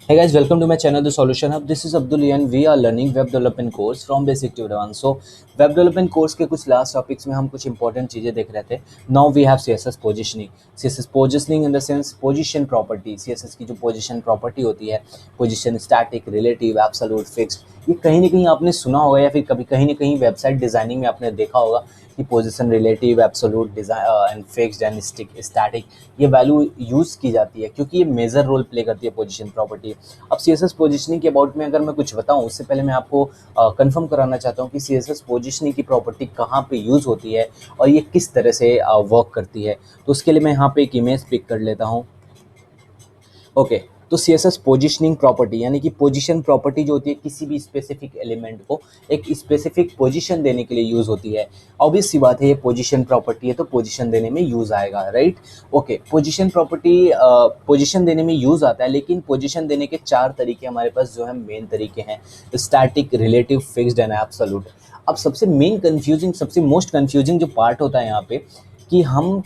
Hey guys, welcome to my channel, The Solution Hub. This is Abdul and we are learning web development course from basic to advanced. So, web development course के कुछ last topics में हम कुछ important चीज़ें देख रहे थे. Now we have CSS positioning. CSS positioning in the sense position property. CSS की जो पोजिशन प्रॉपर्टी होती है, position static, relative, absolute, fixed, ये कहीं ना कहीं आपने सुना होगा या फिर कभी कहीं ना कहीं वेबसाइट डिज़ाइनिंग में आपने देखा होगा कि position, relative, absolute, and fixed and static ये वैल्यू यूज़ की जाती है क्योंकि ये मेजर रोल प्ले करती है पोजिशन प्रॉपर्टी. अब CSS पोजिशनिंग के अबाउट में अगर मैं कुछ बताऊं उससे पहले मैं आपको कंफर्म कराना चाहता हूं कि CSS पोजिशनिंग की प्रॉपर्टी कहां पे यूज़ होती है और ये किस तरह से वर्क करती है. तो उसके लिए मैं यहाँ पे एक इमेज पिक कर लेता हूँ. ओके, तो CSS पोजिशनिंग प्रॉपर्टी यानी कि पोजीशन प्रॉपर्टी जो होती है किसी भी स्पेसिफिक एलिमेंट को एक स्पेसिफिक पोजीशन देने के लिए यूज़ होती है. ऑब्वियस सी बात है, ये पोजीशन प्रॉपर्टी है तो पोजीशन देने में यूज़ आएगा, right. Okay, position property position देने में यूज़ आता है, लेकिन पोजीशन देने के 4 तरीके हमारे पास जो है मेन तरीके हैं: static, relative, fixed and absolute. अब सबसे मेन कन्फ्यूजिंग, सबसे मोस्ट कन्फ्यूजिंग जो पार्ट होता है यहाँ पे कि हम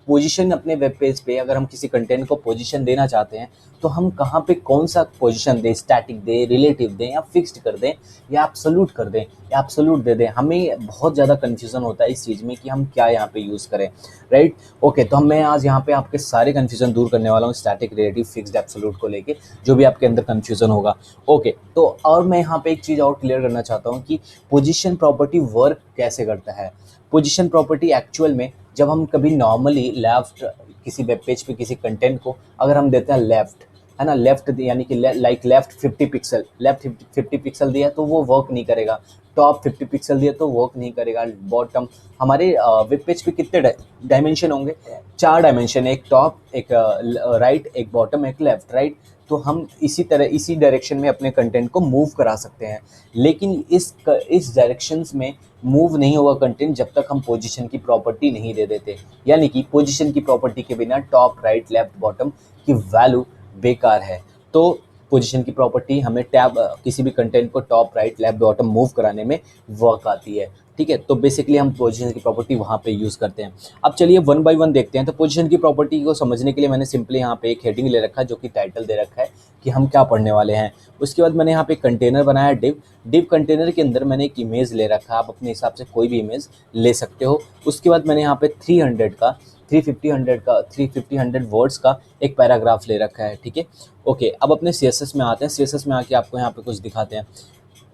पोजीशन अपने वेब पेज पे अगर हम किसी कंटेंट को पोजीशन देना चाहते हैं तो हम कहाँ पे कौन सा पोजीशन दें, स्टैटिक दें, रिलेटिव दें या फिक्स्ड कर दें या एब्सोल्यूट कर दें या एब्सोल्यूट दे दें. हमें बहुत ज़्यादा कन्फ्यूज़न होता है इस चीज़ में कि हम क्या यहाँ पे यूज़ करें, राइट. ओके, तो मैं आज यहाँ पे आपके सारे कन्फ्यूज़न दूर करने वाला हूँ स्टैटिक, रिलेटिव, फिक्स्ड, एब्सोल्यूट को लेके, जो भी आपके अंदर कन्फ्यूज़न होगा. ओके, तो और मैं यहाँ पे एक चीज़ और क्लियर करना चाहता हूँ कि पोजीशन प्रॉपर्टी वर्क कैसे करता है. पोजीशन प्रॉपर्टी एक्चुअल में जब हम कभी नॉर्मली लेफ्ट किसी वेब पेज पे किसी कंटेंट को अगर हम देते हैं लेफ्ट, है ना, लेफ्ट यानी कि like left 50 pixel, left 50 pixel दिया तो वो वर्क नहीं करेगा. टॉप 50 पिक्सल दिया तो वर्क नहीं करेगा. बॉटम, हमारे वेब पेज पे कितने डायमेंशन होंगे? 4 डायमेंशन, एक टॉप, एक राइट, एक बॉटम, एक लेफ्ट, राइट. तो हम इसी तरह इसी डायरेक्शन में अपने कंटेंट को मूव करा सकते हैं, लेकिन इस डायरेक्शंस में मूव नहीं होगा कंटेंट जब तक हम पोजीशन की प्रॉपर्टी नहीं दे देते. यानी कि पोजीशन की प्रॉपर्टी के बिना टॉप, राइट, लेफ्ट, बॉटम की वैल्यू बेकार है. तो पोजीशन की प्रॉपर्टी हमें टैब किसी भी कंटेंट को top, right, left, bottom move कराने में वर्क आती है, ठीक है. तो बेसिकली हम पोजीशन की प्रॉपर्टी वहाँ पे यूज़ करते हैं. अब चलिए वन बाय वन देखते हैं. तो पोजीशन की प्रॉपर्टी को समझने के लिए मैंने सिंपली यहाँ पे एक हेडिंग ले रखा है जो कि टाइटल दे रखा है कि हम क्या पढ़ने वाले हैं. उसके बाद मैंने यहाँ पे कंटेनर बनाया डिव कंटेनर के अंदर मैंने एक इमेज ले रखा है. आप अपने हिसाब से कोई भी इमेज ले सकते हो. उसके बाद मैंने यहाँ पे 350 100 वर्ड्स का एक पैराग्राफ ले रखा है, ठीक है. ओके, अब अपने CSS में आते हैं. CSS में आके आपको यहाँ पे कुछ दिखाते हैं.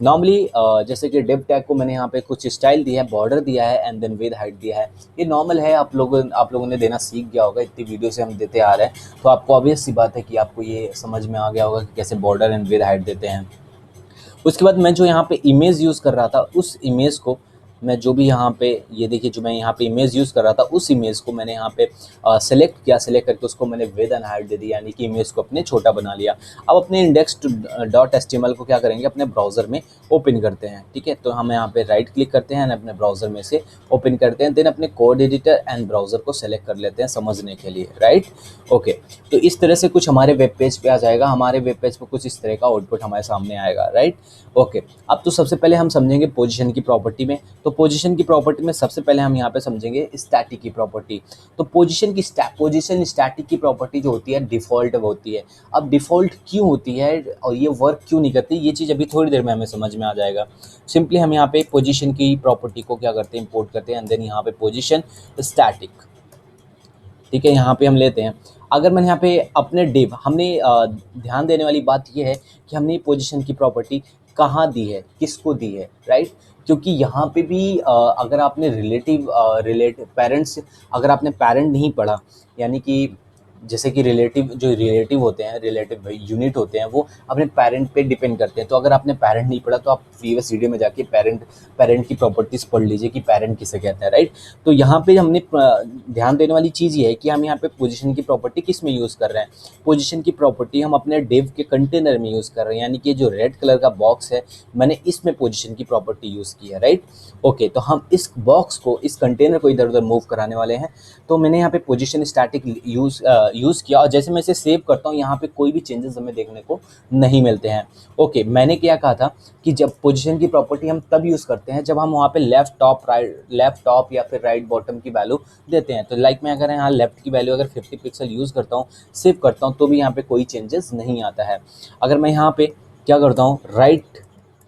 नॉर्मली जैसे कि डिव टैग को मैंने यहाँ पे कुछ स्टाइल दिया है, बॉर्डर दिया है एंड देन विद हाइट दिया है. ये नॉर्मल है, आप लोगों ने देना सीख गया होगा, इतनी वीडियो से हम देते आ रहे हैं तो आपको ऑब्वियस सी बात है कि आपको ये समझ में आ गया होगा कि कैसे बॉर्डर एंड विद हाइट देते हैं. उसके बाद मैं जो यहाँ पे इमेज यूज़ कर रहा था उस इमेज को मैं जो भी यहाँ पे, ये देखिए, जो मैं यहाँ पे इमेज यूज़ कर रहा था उस इमेज को मैंने यहाँ पे सेलेक्ट किया. सेलेक्ट करके उसको मैंने विद एंड हाइट दे दी, यानी कि इमेज को अपने छोटा बना लिया. अब अपने index.html को क्या करेंगे, अपने ब्राउज़र में ओपन करते हैं, ठीक है. तो हम यहाँ पे राइट क्लिक करते हैं, अपने ब्राउज़र में से ओपन करते हैं, देन अपने कोड एडिटर एंड ब्राउज़र को सेलेक्ट कर लेते हैं समझने के लिए, राइट. ओके, तो इस तरह से कुछ हमारे वेब पेज पे आ जाएगा. हमारे वेब पेज पे कुछ इस तरह का आउटपुट हमारे सामने आएगा, राइट. ओके, अब तो सबसे पहले हम समझेंगे पोजीशन की प्रॉपर्टी में. तो पोजीशन की प्रॉपर्टी में सबसे पहले हम यहाँ पे समझेंगे स्टैटिक की प्रॉपर्टी. तो पोजीशन स्टैटिक की प्रॉपर्टी जो होती है डिफ़ॉल्ट होती है. अब डिफ़ॉल्ट क्यों होती है और ये वर्क क्यों नहीं करती, ये चीज़ अभी थोड़ी देर में हमें समझ में आ जाएगा. सिंपली हम यहाँ पे पोजीशन की प्रॉपर्टी को क्या करते हैं, इंपोर्ट करते हैं एंड देन यहाँ पे पोजीशन स्टैटिक, ठीक है, यहाँ पे हम लेते हैं. अगर मैंने यहाँ पे अपने डिव, हमने ध्यान देने वाली बात ये है कि हमने पोजीशन की प्रॉपर्टी कहाँ दी है, किसको दी है, राइट. क्योंकि यहाँ पे भी अगर आपने रिलेटिव पेरेंट्स, अगर आपने पेरेंट नहीं पढ़ा, यानी कि जैसे कि रिलेटिव होते हैं, रिलेटिव यूनिट होते हैं, वो अपने पेरेंट पे डिपेंड करते हैं. तो अगर आपने पेरेंट नहीं पढ़ा तो आप प्रीवियस वीडियो में जाके पेरेंट की प्रॉपर्टीज़ पढ़ लीजिए कि पेरेंट किसे कहते हैं, राइट. तो यहाँ पे हमने ध्यान देने वाली चीज़ ये है कि हम यहाँ पे पोजीशन की प्रॉपर्टी किस में यूज़ कर रहे हैं. पोजीशन की प्रॉपर्टी हम अपने डिव के कंटेनर में यूज़ कर रहे हैं, यानी कि जो रेड कलर का बॉक्स है मैंने इसमें पोजीशन की प्रॉपर्टी यूज़ की है, राइट. ओके, तो हम इस बॉक्स को, इस कंटेनर को इधर उधर मूव कराने वाले हैं. तो मैंने यहाँ पे पोजीशन स्टैटिक यूज़ किया और जैसे मैं इसे सेव करता हूँ यहाँ पे कोई भी चेंजेस हमें देखने को नहीं मिलते हैं। ओके, मैंने क्या कहा था कि जब पोजीशन की प्रॉपर्टी हम तब यूज़ करते हैं जब हम वहाँ पे लेफ़्ट टॉप या फिर राइट बॉटम की वैल्यू देते हैं। तो लाइक मैं अगर यहाँ लेफ़्ट की वैल्यू अगर 50 पिक्सल यूज़ करता हूँ, सेव करता हूँ, तो भी यहाँ पे कोई चेंजेस नहीं आता है। अगर मैं यहाँ पे क्या करता हूँ, राइट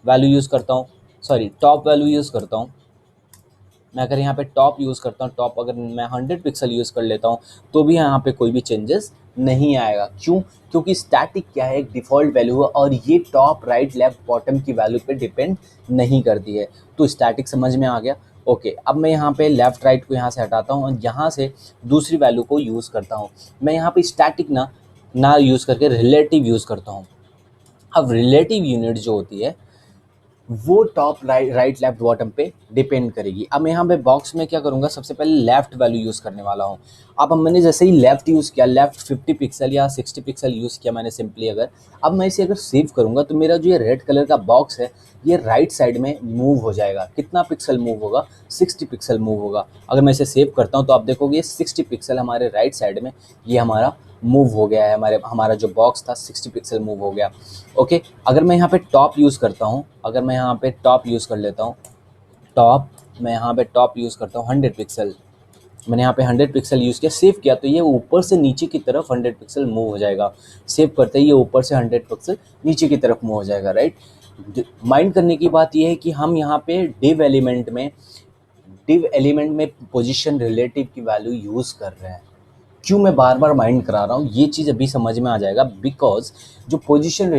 वैल्यू यूज़ करता हूँ, सॉरी टॉप वैल्यू यूज़ करता हूँ, मैं अगर यहाँ पे टॉप यूज़ करता हूँ, टॉप अगर मैं 100 पिक्सल यूज़ कर लेता हूँ, तो भी यहाँ पे कोई भी चेंजेस नहीं आएगा। क्यों? क्योंकि स्टैटिक क्या है, एक डिफ़ॉल्ट वैल्यू है और ये टॉप राइट लेफ़्ट बॉटम की वैल्यू पे डिपेंड नहीं करती है। तो स्टैटिक समझ में आ गया। ओके, अब मैं यहाँ पे लेफ़्ट राइट को यहाँ से हटाता हूँ और यहाँ से दूसरी वैल्यू को यूज़ करता हूँ। मैं यहाँ पे स्टैटिक ना यूज़ करके रिलेटिव यूज़ करता हूँ। अब रिलेटिव यूनिट जो होती है वो टॉप राइट लेफ्ट बॉटम पे डिपेंड करेगी। अब मैं यहाँ पे बॉक्स में क्या करूँगा, सबसे पहले लेफ्ट वैल्यू यूज़ करने वाला हूँ। अब मैंने जैसे ही लेफ्ट यूज़ किया, लेफ्ट 50 पिक्सल या 60 पिक्सल यूज़ किया मैंने सिंपली अगर, अब मैं इसे अगर सेव करूँगा तो मेरा जो ये रेड कलर का बॉक्स है ये राइट साइड में मूव हो जाएगा। कितना पिक्सल मूव होगा? 60 पिक्सल मूव होगा। अगर मैं इसे सेव करता हूँ तो आप देखोगे ये 60 पिक्सल हमारे राइट साइड में ये हमारा मूव हो गया है, हमारा जो बॉक्स था 60 पिक्सल मूव हो गया। ओके, अगर मैं यहाँ पे टॉप यूज़ करता हूँ, अगर मैं यहाँ पे टॉप यूज़ कर लेता हूँ, मैं यहाँ पे टॉप यूज़ करता हूँ 100 पिक्सल, मैंने यहाँ पे 100 पिक्सल यूज़ किया, सेव किया, तो ये ऊपर से नीचे की तरफ 100 पिक्सल मूव हो जाएगा। सेव करते ही ये ऊपर से 100 पिक्सल नीचे की तरफ मूव हो जाएगा, राइट। माइंड करने की बात ये है कि हम यहाँ पे डिव एलिमेंट में पोजीशन रिलेटिव की वैल्यू यूज़ कर रहे हैं। क्यों मैं बार बार माइंड करा रहा हूँ, ये चीज़ अभी समझ में आ जाएगा। बिकॉज जो पोजीशन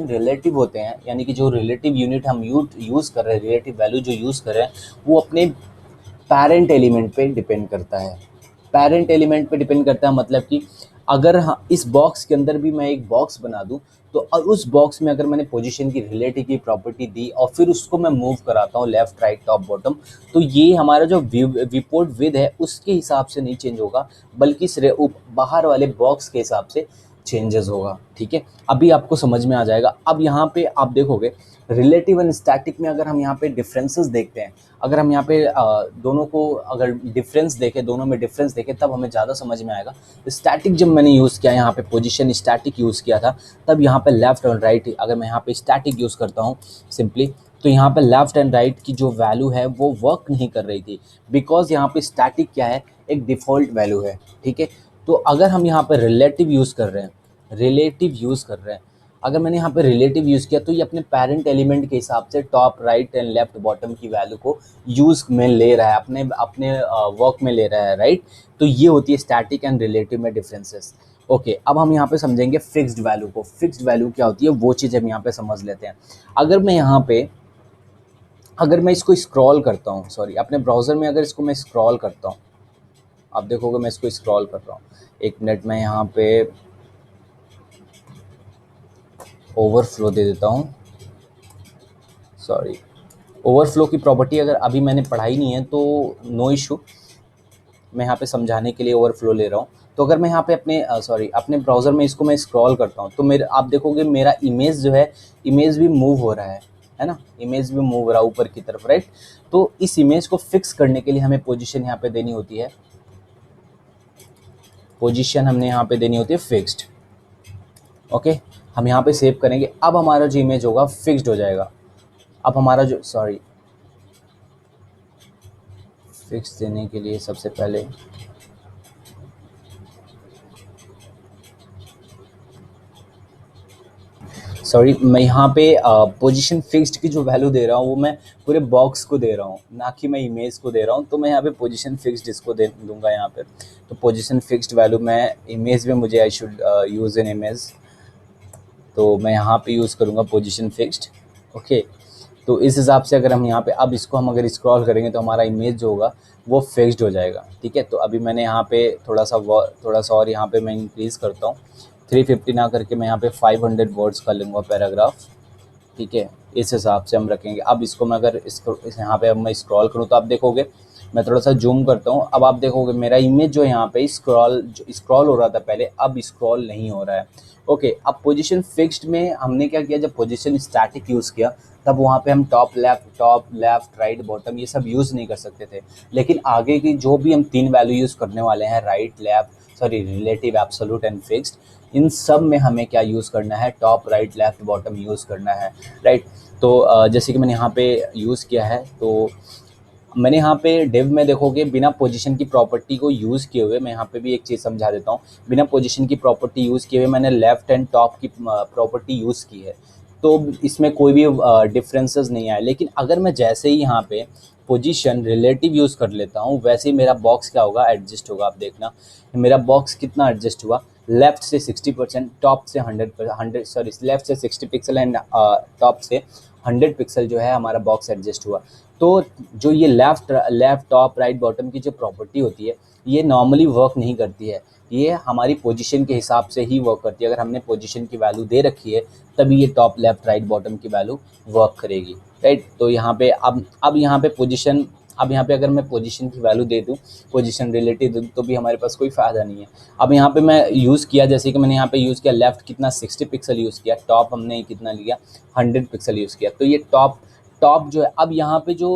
रिलेटिव होते हैं, यानी कि जो रिलेटिव यूनिट हम यूज़ कर रहे हैं, रिलेटिव वैल्यू जो यूज़ कर रहे हैं, वो अपने पेरेंट एलिमेंट पे डिपेंड करता है। पेरेंट एलिमेंट पे डिपेंड करता है मतलब कि अगर इस बॉक्स के अंदर भी मैं एक बॉक्स बना दूं, तो उस बॉक्स में अगर मैंने पोजीशन की रिलेटिव की प्रॉपर्टी दी और फिर उसको मैं मूव कराता हूँ लेफ्ट राइट टॉप बॉटम, तो ये हमारा जो विपोर्ट विद है उसके हिसाब से नहीं चेंज होगा, बल्कि सिर्फ बाहर वाले बॉक्स के हिसाब से चेंजेस होगा। ठीक है, अभी आपको समझ में आ जाएगा। अब यहाँ पे आप देखोगे रिलेटिव एंड स्टैटिक में अगर हम यहाँ पे डिफरेंसेस देखते हैं, अगर हम यहाँ पे दोनों को अगर डिफरेंस देखें, दोनों में डिफरेंस देखें, तब हमें ज़्यादा समझ में आएगा। स्टैटिक जब मैंने यूज़ किया, यहाँ पे पोजीशन स्टैटिक यूज़ किया था, तब यहाँ पे लेफ़्ट और राइट, अगर मैं यहाँ पे स्टैटिक यूज़ करता हूँ सिंपली, तो यहाँ पे लेफ़्ट एंड राइट की जो वैल्यू है वो वर्क नहीं कर रही थी। बिकॉज यहाँ पे स्टैटिक क्या है, एक डिफ़ॉल्ट वैल्यू है। ठीक है, तो अगर हम यहाँ पे रिलेटिव यूज़ कर रहे हैं, अगर मैंने यहाँ पे रिलेटिव यूज़ किया, तो ये अपने पेरेंट एलिमेंट के हिसाब से top right and left bottom की वैल्यू को यूज़ में ले रहा है, अपने वर्क में ले रहा है, राइट। तो ये होती है स्टैटिक एंड रिलेटिव में डिफरेंसेस। ओके, अब हम यहाँ पे समझेंगे फिक्स्ड वैल्यू को। फिक्स्ड वैल्यू क्या होती है वो चीज़ हम यहाँ पे समझ लेते हैं। अगर मैं इसको स्क्रॉल करता हूँ, सॉरी, अपने ब्राउज़र में अगर इसको मैं स्क्रॉल करता हूँ, आप देखोगे मैं इसको स्क्रॉल कर रहा हूँ। एक मिनट में यहाँ पे ओवरफ्लो दे देता हूँ, सॉरी। ओवरफ्लो की प्रॉपर्टी अगर अभी मैंने पढ़ाई नहीं है तो नो इशू, मैं यहाँ पे समझाने के लिए ओवरफ्लो ले रहा हूँ। तो अगर मैं यहाँ पे अपने ब्राउज़र में इसको मैं स्क्रॉल करता हूँ, तो आप देखोगे मेरा इमेज जो है, इमेज भी मूव हो रहा है ना, इमेज भी मूव हो रहा है ऊपर की तरफ, राइट। तो इस इमेज को फिक्स करने के लिए हमें पोजीशन यहाँ पे देनी होती है, पोजीशन हमने यहाँ पे देनी होती है फिक्स्ड। ओके, हम यहाँ पे सेव करेंगे। अब हमारा जो इमेज होगा फिक्स्ड हो जाएगा। अब हमारा जो फिक्स देने के लिए सबसे पहले मैं यहाँ पे पोजीशन फिक्स्ड की जो वैल्यू दे रहा हूँ वो मैं पूरे बॉक्स को दे रहा हूँ, ना कि मैं इमेज को दे रहा हूँ। तो मैं यहाँ पे पोजीशन फिक्स्ड इसको दे दूंगा यहाँ पे। तो पोजीशन फिक्स्ड वैल्यू मैं इमेज में, मुझे I should use an image, तो मैं यहाँ पे यूज़ करूँगा पोजीशन फिक्स्ड। ओके, तो इस हिसाब से अगर हम यहाँ पे अब इसको हम अगर स्क्रॉल करेंगे तो हमारा इमेज जो होगा वो फिक्स्ड हो जाएगा। ठीक है, तो अभी मैंने यहाँ पे थोड़ा सा और यहाँ पे मैं इंक्रीज़ करता हूँ, 350 ना करके मैं यहाँ पे 500 वर्ड्स कर लूँगा पैराग्राफ। ठीक है, इस हिसाब से हम रखेंगे। अब इसको मैं अगर यहाँ पे अब मैं स्क्रॉल करूँ तो आप देखोगे, मैं थोड़ा सा जूम करता हूँ, अब आप देखोगे मेरा इमेज जो यहाँ पे स्क्रॉल हो रहा था पहले, अब स्क्रॉल नहीं हो रहा है। ओके, अब पोजीशन फिक्स्ड में हमने क्या किया, जब पोजीशन स्टैटिक यूज़ किया तब वहाँ पे हम टॉप लेफ्ट राइट बॉटम ये सब यूज़ नहीं कर सकते थे। लेकिन आगे की जो भी हम 3 वैल्यू यूज़ करने वाले हैं, right left sorry relative, absolute and fixed, इन सब में हमें क्या यूज़ करना है, top, right, left, bottom use करना है, राइट। तो जैसे कि मैंने यहाँ पे यूज़ किया है, तो मैंने यहाँ पे डिव में देखोगे बिना पोजीशन की प्रॉपर्टी को यूज़ किए हुए, मैं यहाँ पे भी एक चीज़ समझा देता हूँ, बिना पोजीशन की प्रॉपर्टी यूज़ किए हुए मैंने लेफ्ट एंड टॉप की प्रॉपर्टी यूज़ की है, तो इसमें कोई भी डिफरेंसेस नहीं आए। लेकिन अगर मैं जैसे ही यहाँ पे पोजीशन रिलेटिव यूज़ कर लेता हूँ, वैसे ही मेरा बॉक्स क्या होगा, एडजस्ट होगा। आप देखना मेरा बॉक्स कितना एडजस्ट हुआ, लेफ्ट से 60%, टॉप से 100, सॉरी लेफ्ट से 60 पिक्सल एंड टॉप से 100 पिक्सल जो है हमारा बॉक्स एडजस्ट हुआ। तो जो ये लेफ्ट टॉप राइट बॉटम की जो प्रॉपर्टी होती है, ये नॉर्मली वर्क नहीं करती है, ये हमारी पोजीशन के हिसाब से ही वर्क करती है। अगर हमने पोजीशन की वैल्यू दे रखी है तभी ये टॉप, लेफ्ट, राइट, बॉटम की वैल्यू वर्क करेगी, राइट। तो यहाँ पे अब यहाँ पे पोजीशन, अब यहाँ पे अगर मैं पोजीशन की वैल्यू दे दूँ, पोजीशन रिलेटिव दूँ, तो भी हमारे पास कोई फ़ायदा नहीं है। अब यहाँ पे मैं यूज़ किया, जैसे कि मैंने यहाँ पे यूज़ किया लेफ्ट कितना 60 पिक्सल यूज़ किया, टॉप हमने कितना लिया 100 पिक्सल यूज़ किया, तो ये टॉप जो है, अब यहाँ पे जो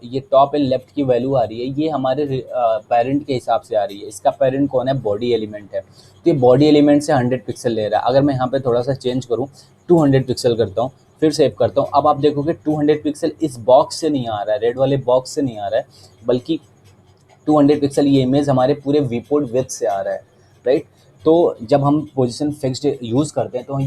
ये टॉप एंड लेफ्ट की वैल्यू आ रही है, ये हमारे पेरेंट के हिसाब से आ रही है। इसका पेरेंट कौन है, बॉडी एलिमेंट है, तो ये बॉडी एलिमेंट से 100 पिक्सल ले रहा है। अगर मैं यहाँ पे थोड़ा सा चेंज करूँ, 200 पिक्सल करता हूँ, फिर सेव करता हूँ, अब आप देखोगे 200 पिक्सल इस बॉक्स से नहीं आ रहा है, रेड वाले बॉक्स से नहीं आ रहा है, बल्कि 200 पिक्सल ये इमेज हमारे पूरे विपोर्ट विथ से आ रहा है, राइट। तो जब हम पोजीशन फिक्स्ड यूज़ करते हैं तो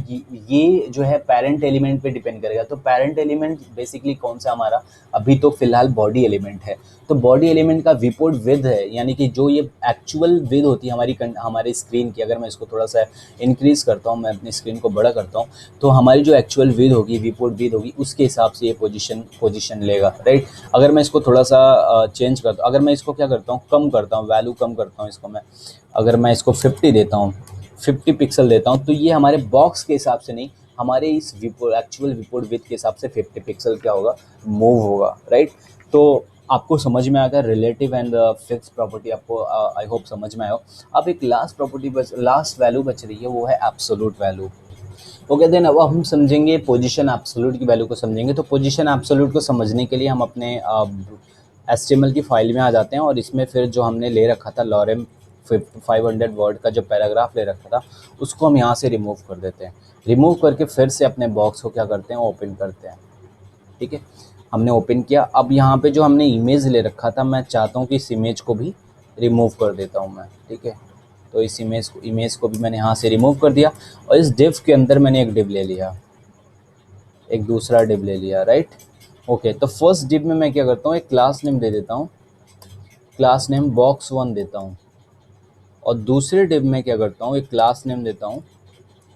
ये जो है पेरेंट एलिमेंट पे डिपेंड करेगा। तो पेरेंट एलिमेंट बेसिकली कौन सा हमारा, अभी तो फिलहाल बॉडी एलिमेंट है। तो बॉडी एलिमेंट का विपोर्ट विद है, यानी कि जो ये एक्चुअल विद होती है हमारी स्क्रीन की, अगर मैं इसको थोड़ा सा इंक्रीज़ करता हूँ, मैं अपनी स्क्रीन को बड़ा करता हूँ, तो हमारी जो एक्चुअल विद होगी, विपोर्ट विद होगी, उसके हिसाब से ये पोजीशन लेगा, राइट। अगर मैं इसको थोड़ा सा चेंज करता हूँ, अगर मैं इसको क्या करता हूँ, कम करता हूँ, वैल्यू कम करता हूँ इसको मैं, अगर मैं इसको 50 देता हूँ, 50 पिक्सल देता हूँ, तो ये हमारे बॉक्स के हिसाब से नहीं, हमारे इस एक्चुअल विपोर्ट विथ के हिसाब से 50 पिक्सल क्या होगा, मूव होगा, राइट। तो आपको समझ में आ गया रिलेटिव एंड फिक्स प्रॉपर्टी, आपको आई होप समझ में आया हो। अब एक लास्ट वैल्यू बच रही है, वो है एब्सोल्यूट वैल्यू। ओके देन अब हम समझेंगे पोजीशन एब्सोल्यूट की वैल्यू को समझेंगे। तो पोजीशन एब्सोल्यूट को समझने के लिए हम अपने HTML की फाइल में आ जाते हैं, और इसमें फिर जो हमने ले रखा था लॉरेम 500 वर्ड का जो पैराग्राफ ले रखा था, उसको हम यहाँ से रिमूव कर देते हैं। रिमूव करके फिर से अपने बॉक्स को क्या करते हैं, ओपन करते हैं, ठीक है। हमने ओपन किया, अब यहाँ पे जो हमने इमेज ले रखा था, मैं चाहता हूँ कि इस इमेज को भी रिमूव कर देता हूँ मैं, ठीक है। तो इस इमेज को भी मैंने यहाँ से रिमूव कर दिया, और इस डिव के अंदर मैंने एक डिव ले लिया, एक दूसरा डिव ले लिया, राइट। ओके, तो फर्स्ट डिव में मैं क्या करता हूँ, एक क्लास नेम दे देता हूँ, क्लास नेम box1 देता हूँ, और दूसरे डिव में क्या करता हूँ, एक क्लास नेम देता हूँ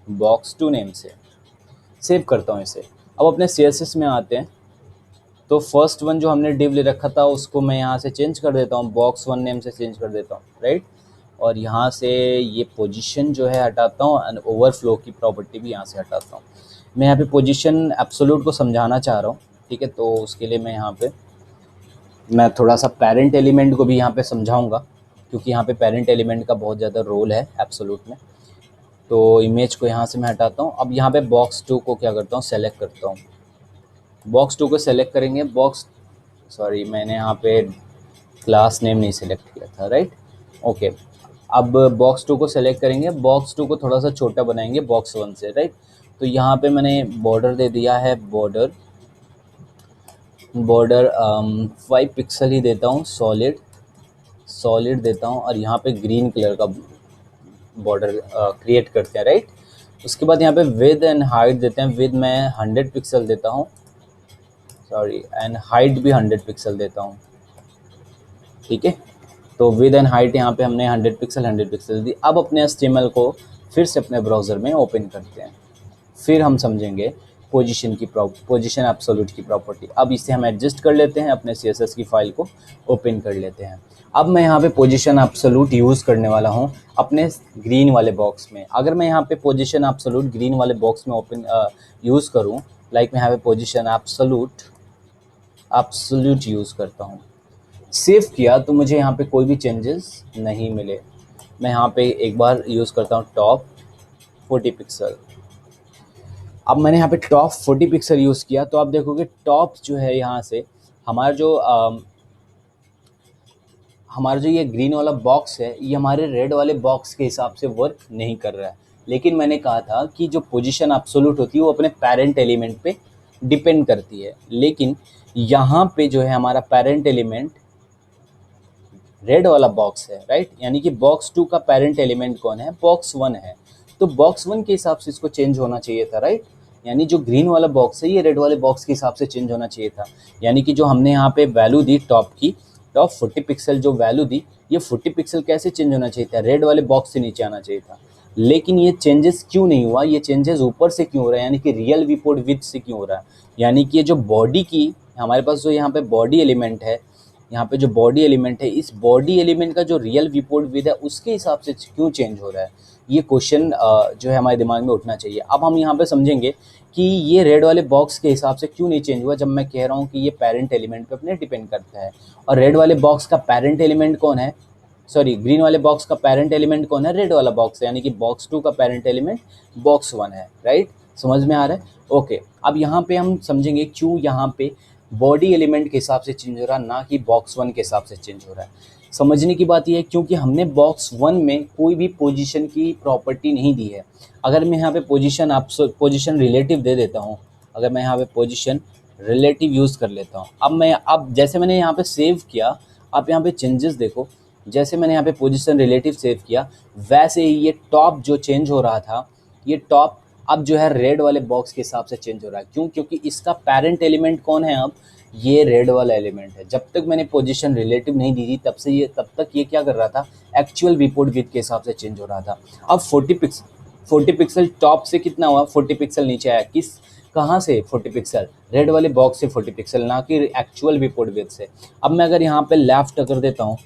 box2 नेम से, सेव करता हूँ इसे। अब अपने CSS में आते हैं, तो फर्स्ट वन जो हमने डिव ले रखा था उसको मैं यहाँ से चेंज कर देता हूँ, box1 नेम से चेंज कर देता हूँ, राइट। और यहाँ से ये पोजीशन जो है हटाता हूँ, एंड ओवरफ्लो की प्रॉपर्टी भी यहाँ से हटाता हूँ। मैं यहाँ पे पोजीशन एब्सोल्यूट को समझाना चाह रहा हूँ, ठीक है। तो उसके लिए मैं थोड़ा सा पेरेंट एलिमेंट को भी यहाँ पे समझाऊंगा, क्योंकि यहाँ पे पेरेंट एलिमेंट का बहुत ज़्यादा रोल है एब्सोल्यूट में। तो इमेज को यहाँ से मैं हटाता हूँ। अब यहाँ पे box2 को क्या करता हूँ, सेलेक्ट करता हूँ। box2 को सेलेक्ट करेंगे, मैंने यहाँ पे क्लास नेम नहीं सेलेक्ट किया था, राइट। ओके, अब box2 को सेलेक्ट करेंगे, box2 को थोड़ा सा छोटा बनाएंगे box1 से, राइट। तो यहाँ पे मैंने बॉर्डर दे दिया है, बॉर्डर 5 पिक्सल ही देता हूँ, सॉलिड देता हूँ, और यहाँ पे ग्रीन कलर का बॉर्डर क्रिएट करते हैं, राइट। उसके बाद यहाँ पे विद एंड हाइट देते हैं, विद मैं 100 पिक्सल देता हूँ, सॉरी, एंड हाइट भी 100 पिक्सल देता हूँ, ठीक है। तो विद एंड हाइट यहाँ पे हमने 100 पिक्सल दी। अब अपने HTML को फिर से अपने ब्राउज़र में ओपन करते हैं, फिर हम समझेंगे पोजीशन एब्सोल्यूट की प्रॉपर्टी। अब इसे हम एडजस्ट कर लेते हैं, अपने CSS की फाइल को ओपन कर लेते हैं। अब मैं यहाँ पे पोजीशन एब्सोल्यूट यूज़ करने वाला हूँ अपने ग्रीन वाले बॉक्स में। अगर मैं यहाँ पे पोजीशन एब्सोल्यूट ग्रीन वाले बॉक्स में यूज़ करूँ, लाइक मैं यहाँ पे पोजीशन एब्सोल्यूट यूज़ करता हूँ, सेव किया, तो मुझे यहाँ पे कोई भी चेंजेस नहीं मिले। मैं यहाँ पे एक बार यूज़ करता हूँ टॉप 40 पिक्सल। अब मैंने यहाँ पे टॉप 40 पिक्सल यूज़ किया, तो आप देखोगे टॉप जो है यहाँ से हमारा जो हमारा जो ये ग्रीन वाला बॉक्स है ये हमारे रेड वाले बॉक्स के हिसाब से वर्क नहीं कर रहा है। लेकिन मैंने कहा था कि जो पोजीशन एब्सोल्यूट होती है वो अपने पेरेंट एलिमेंट पे डिपेंड करती है, लेकिन यहाँ पे जो है हमारा पेरेंट एलिमेंट रेड वाला बॉक्स है, राइट। यानी कि बॉक्स 2 का पेरेंट एलिमेंट कौन है, बॉक्स 1 है। तो बॉक्स 1 के हिसाब से इसको चेंज होना चाहिए था, राइट। यानी जो ग्रीन वाला बॉक्स है ये रेड वाले बॉक्स के हिसाब से चेंज होना चाहिए था। यानी कि जो हमने यहाँ पे वैल्यू दी टॉप की, टॉप 40 पिक्सल जो वैल्यू दी, ये 40 पिक्सल कैसे चेंज होना चाहिए था, रेड वाले बॉक्स से नीचे आना चाहिए था। लेकिन ये चेंजेस क्यों नहीं हुआ, ये चेंजेस ऊपर से क्यों हो रहा है, यानी कि रियल विपोर्ट विथ से क्यों हो रहा है। यानी कि ये जो बॉडी की हमारे पास जो यहाँ पे बॉडी एलिमेंट है, यहाँ पे जो बॉडी एलिमेंट है, इस बॉडी एलिमेंट का जो रियल विपोर्ट विद है उसके हिसाब से क्यों चेंज हो रहा है, ये क्वेश्चन जो है हमारे दिमाग में उठना चाहिए। अब हम यहाँ पे समझेंगे कि ये रेड वाले बॉक्स के हिसाब से क्यों नहीं चेंज हुआ, जब मैं कह रहा हूँ कि ये पेरेंट एलिमेंट पे अपने डिपेंड करता है। और रेड वाले बॉक्स का पेरेंट एलिमेंट कौन है, सॉरी ग्रीन वाले बॉक्स का पेरेंट एलिमेंट कौन है, रेड वाला बॉक्स है। यानी कि बॉक्स 2 का पेरेंट एलिमेंट बॉक्स 1 है, राइट। समझ में आ रहा है, ओके। अब यहाँ पे हम समझेंगे क्यों यहाँ पे बॉडी एलिमेंट के हिसाब से चेंज हो रहा है, ना कि बॉक्स 1 के हिसाब से चेंज हो रहा है। समझने की बात यह है क्योंकि हमने बॉक्स 1 में कोई भी पोजीशन की प्रॉपर्टी नहीं दी है। अगर मैं यहाँ पे पोजीशन रिलेटिव दे देता हूँ, अगर मैं यहाँ पे पोजीशन रिलेटिव यूज़ कर लेता हूँ, अब जैसे मैंने यहाँ पे सेव किया, आप यहाँ पे चेंजेस देखो, जैसे मैंने यहाँ पे पोजीशन रिलेटिव सेव किया वैसे ही ये टॉप जो चेंज हो रहा था, ये टॉप अब जो है रेड वाले बॉक्स के हिसाब से चेंज हो रहा है। क्यों, क्योंकि इसका पेरेंट एलिमेंट कौन है, अब ये रेड वाला एलिमेंट है। जब तक मैंने पोजीशन रिलेटिव नहीं दी थी तब तक ये क्या कर रहा था, एक्चुअल विपोर्ट विथ के हिसाब से चेंज हो रहा था। अब 40 पिक्सल टॉप से कितना हुआ, 40 पिक्सल नीचे आया, कहाँ से 40 पिक्सल, रेड वाले बॉक्स से 40 पिक्सल, ना कि एक्चुअल विपोर्ट विथ से। अब मैं अगर यहाँ पे लेफ्ट कर देता हूँ,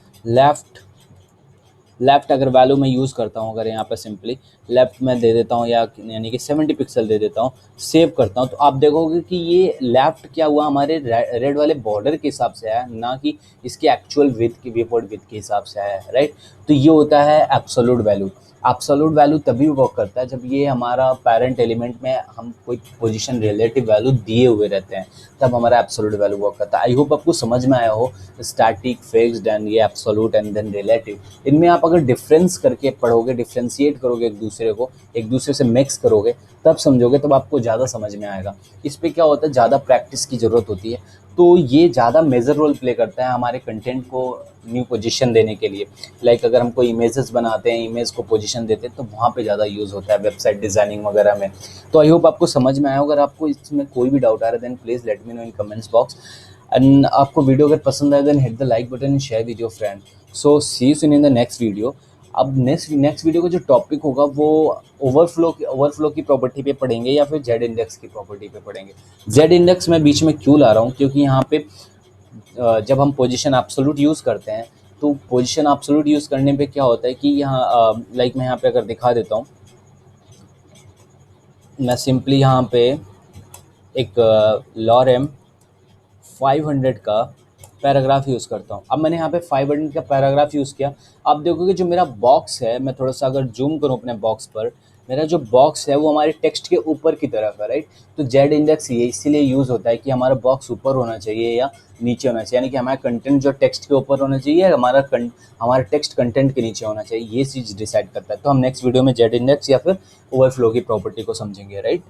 लेफ़्ट अगर वैल्यू मैं यूज़ करता हूँ, अगर यहाँ पे सिंपली लेफ़्ट में दे देता हूँ या यानी कि 70 पिक्सल दे देता हूँ, सेव करता हूँ, तो आप देखोगे कि ये लेफ़्ट क्या हुआ, हमारे रेड वाले बॉर्डर के हिसाब से आया, ना कि इसके एक्चुअल विड्थ की विपोर्ट विड्थ के हिसाब से आया है, राइट। तो ये होता है एब्सोल्यूट वैल्यू। एब्सोल्यूट वैल्यू तभी वर्क करता है जब ये हमारा पेरेंट एलिमेंट में हम कोई पोजीशन रिलेटिव वैल्यू दिए हुए रहते हैं, तब हमारा एब्सोल्यूट वैल्यू वर्क करता है। आई होप आपको समझ में आया हो, स्टैटिक, फिक्स्ड एंड ये एब्सोल्यूट एंड देन रिलेटिव। इनमें आप अगर डिफरेंस करके पढ़ोगे, डिफ्रेंशिएट करोगे एक दूसरे से मिक्स करोगे, तब समझोगे, तब आपको ज़्यादा समझ में आएगा। इस पे क्या होता है, ज़्यादा प्रैक्टिस की ज़रूरत होती है, तो ये ज़्यादा मेजर रोल प्ले करता है हमारे कंटेंट को न्यू पोजीशन देने के लिए। लाइक अगर हम कोई इमेजेस बनाते हैं, इमेज को पोजीशन देते हैं, तो वहाँ पे ज़्यादा यूज़ होता है वेबसाइट डिज़ाइनिंग वगैरह में। तो आई होप आपको समझ में आया। अगर आपको इसमें कोई भी डाउट आ रहा है then please let me know in comments box. And आपको वीडियो अगर पसंद आए then hit the like button and share with your friend. So see you soon in the next video. अब नेक्स्ट वीडियो का जो टॉपिक होगा वो overflow की प्रॉपर्टी पे पढ़ेंगे या फिर जेड इंडेक्स की प्रॉपर्टी पे पढ़ेंगे। जेड इंडेक्स मैं बीच में क्यों ला रहा हूँ, क्योंकि यहाँ पे जब हम पोजीशन एब्सोल्यूट यूज़ करते हैं, तो पोजीशन एब्सोल्यूट यूज़ करने पे क्या होता है कि यहाँ लाइक मैं यहाँ पे अगर दिखा देता हूँ, मैं सिंपली यहाँ पे एक लॉरेम 500 का पैराग्राफ यूज़ करता हूँ। अब मैंने यहाँ पे 500 का पैराग्राफ यूज़ किया। आप देखोगे जो मेरा बॉक्स है, मैं थोड़ा सा अगर जूम करूँ अपने बॉक्स पर, मेरा जो बॉक्स है वो हमारे टेक्स्ट के ऊपर की तरफ है, राइट। तो जेड इंडेक्स ये इसीलिए यूज़ होता है कि हमारा बॉक्स ऊपर होना चाहिए या नीचे होना चाहिए, यानी कि हमारा कंटेंट जो टेक्स्ट के ऊपर होना चाहिए, हमारा टेक्स्ट कंटेंट के नीचे होना चाहिए, ये चीज़ डिसाइड करता है। तो हम नेक्स्ट वीडियो में जेड इंडेक्स या फिर ओवरफ्लो की प्रॉपर्टी को समझेंगे, राइट।